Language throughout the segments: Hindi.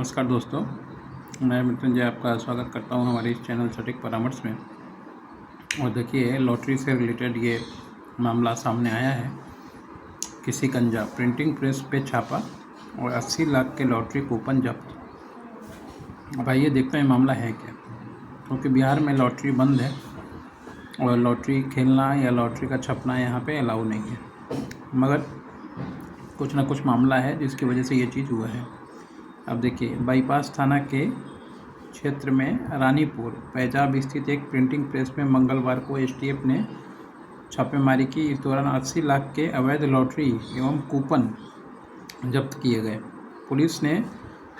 नमस्कार दोस्तों, मैं मृत्युंजय आपका स्वागत करता हूं हमारे इस चैनल सटीक परामर्श में। और देखिए, लॉटरी से रिलेटेड ये मामला सामने आया है। किसी गंजा प्रिंटिंग प्रेस पे छापा और 80 लाख के लॉटरी कूपन जब्त। अब आइए देखते हैं मामला है क्या। क्योंकि बिहार में लॉटरी बंद है और लॉटरी खेलना या लॉटरी का छपना यहाँ पे अलाउ नहीं है, मगर कुछ ना कुछ मामला है जिसकी वजह से ये चीज़ हुआ है। अब देखिए, बाईपास थाना के क्षेत्र में रानीपुर पैजाब स्थित एक प्रिंटिंग प्रेस में मंगलवार को एसटीएफ ने छापेमारी की। इस दौरान 80 लाख के अवैध लॉटरी एवं कूपन जब्त किए गए। पुलिस ने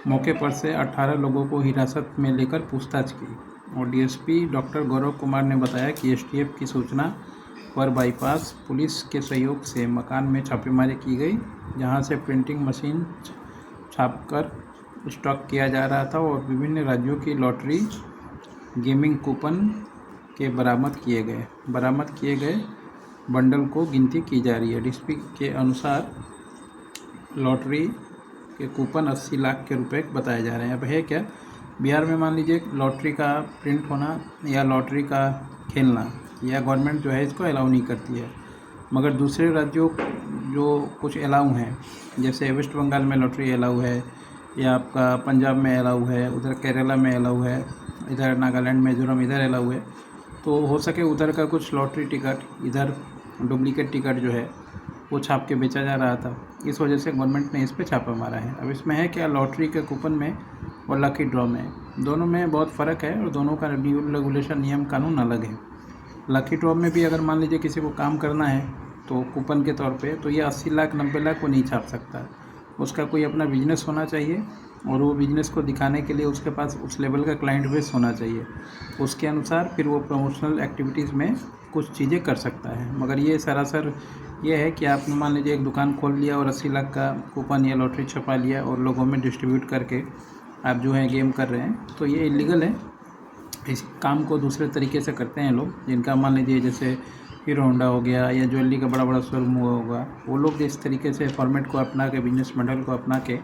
मौके पर से 18 लोगों को हिरासत में लेकर पूछताछ की और डीएसपी डॉक्टर गौरव कुमार ने बताया कि एसटीएफ की सूचना पर बाईपास पुलिस के सहयोग से मकान में छापेमारी की गई, जहां से प्रिंटिंग मशीन छापकर स्टॉक किया जा रहा था और विभिन्न राज्यों की लॉटरी गेमिंग कूपन के बरामद किए गए बंडल को गिनती की जा रही है। डीएसपी के अनुसार लॉटरी के कूपन 80 लाख के रुपए बताए जा रहे हैं। अब है क्या, बिहार में मान लीजिए लॉटरी का प्रिंट होना या लॉटरी का खेलना या गवर्नमेंट जो है इसको अलाउ नहीं करती है, मगर दूसरे राज्यों जो कुछ अलाउ हैं, जैसे वेस्ट बंगाल में लॉटरी अलाउ है या आपका पंजाब में अलाउ है, उधर केरला में अलाउ है, इधर नागालैंड मिजोरम इधर अलाउ है, तो हो सके उधर का कुछ लॉटरी टिकट इधर डुप्लीकेट टिकट जो है वो छाप के बेचा जा रहा था। इस वजह से गवर्नमेंट ने इस पे छापा मारा है। अब इसमें है क्या, लॉटरी के कूपन में और लकी ड्रॉ में दोनों में बहुत फ़र्क है और दोनों का रूल रेगुलेशन नियम कानून अलग है। लकी ड्रॉ में भी अगर मान लीजिए किसी को काम करना है तो कूपन के तौर पे तो ये 80 लाख 90 लाख वो नहीं छाप सकता। उसका कोई अपना बिजनेस होना चाहिए और वो बिजनेस को दिखाने के लिए उसके पास उस लेवल का क्लाइंट बेस होना चाहिए। उसके अनुसार फिर वो प्रमोशनल एक्टिविटीज़ में कुछ चीज़ें कर सकता है। मगर ये सरासर ये है कि आपने मान लीजिए एक दुकान खोल लिया और 80 लाख का कूपन या लॉटरी छपा लिया और लोगों में डिस्ट्रीब्यूट करके आप जो है गेम कर रहे हैं, तो ये इलीगल है। इस काम को दूसरे तरीके से करते हैं लोग, जिनका मान लीजिए जैसे हीरो होंडा हो गया या ज्वेलरी का बड़ा बड़ा शोरूम होगा, वो लोग इस तरीके से फॉर्मेट को अपना के, बिजनेस मॉडल को अपना के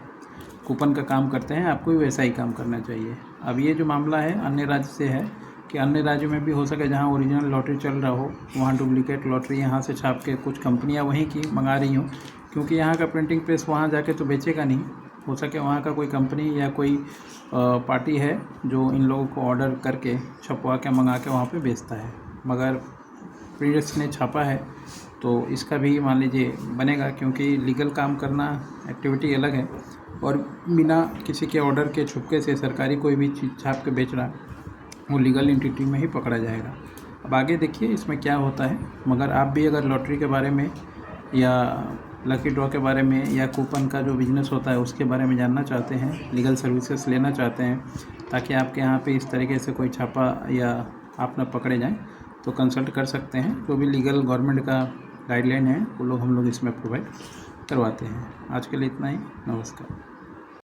कूपन का काम करते हैं। आपको भी वैसा ही काम करना चाहिए। अब ये जो मामला है अन्य राज्य से है कि अन्य राज्यों में भी हो सके जहाँ ओरिजिनल लॉटरी चल रहा हो वहाँ डुप्लीकेट लॉटरी यहाँ से छाप के कुछ कंपनियाँ वहीं की मंगा रही हों, क्योंकि यहाँ का प्रिंटिंग प्रेस वहाँ जाके तो बेचेगा नहीं। हो सके वहाँ का कोई कंपनी या कोई पार्टी है जो इन लोगों को ऑर्डर करके छपवा के मंगा के वहाँ पे बेचता है, मगर प्रेस ने छापा है तो इसका भी मान लीजिए बनेगा, क्योंकि लीगल काम करना एक्टिविटी अलग है और बिना किसी के ऑर्डर के छुपके से सरकारी कोई भी चीज़ छाप के बेच रहा वो लीगल एंटिटी में ही पकड़ा जाएगा। अब आगे देखिए इसमें क्या होता है। मगर आप भी अगर लॉटरी के बारे में या लकी ड्रॉ के बारे में या कूपन का जो बिज़नेस होता है उसके बारे में जानना चाहते हैं, लीगल सर्विसेज लेना चाहते हैं, ताकि आपके यहाँ पे इस तरीके से कोई छापा या आप न पकड़े जाएं, तो कंसल्ट कर सकते हैं। जो भी लीगल गवर्नमेंट का गाइडलाइन है वो लोग हम लोग इसमें प्रोवाइड करवाते हैं। आज के लिए इतना ही। नमस्कार।